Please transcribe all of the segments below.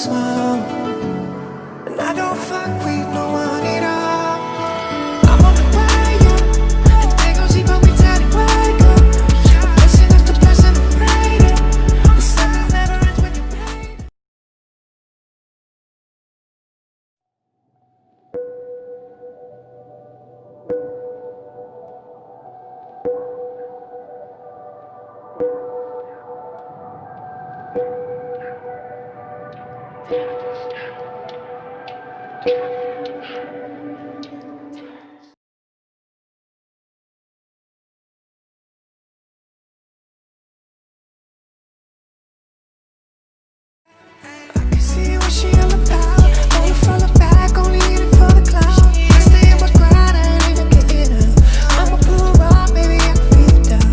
small. And I don't fuck with no one at all. I'm on the way up, and they gon' see but we tell it wake up. I'm blessing after blessing, I'm praying. The sun never ends when you pray. I can see what she all about. Only follow back, only in it for the clout. I stay in my grind, I ain't even getting up. I'ma pull up, maybe I can feel it down.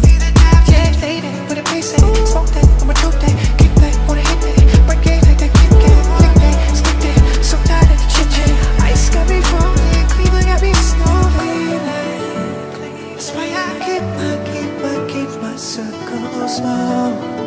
Yeah, lay that, with a bass at, smoke that, I'ma choke that, kick back, wanna hit that, break it like that, kick that, lick that, stick that, so tired of the chit chat. Ice got me falling, Cleveland got me snowing. That's why I keep my circle small.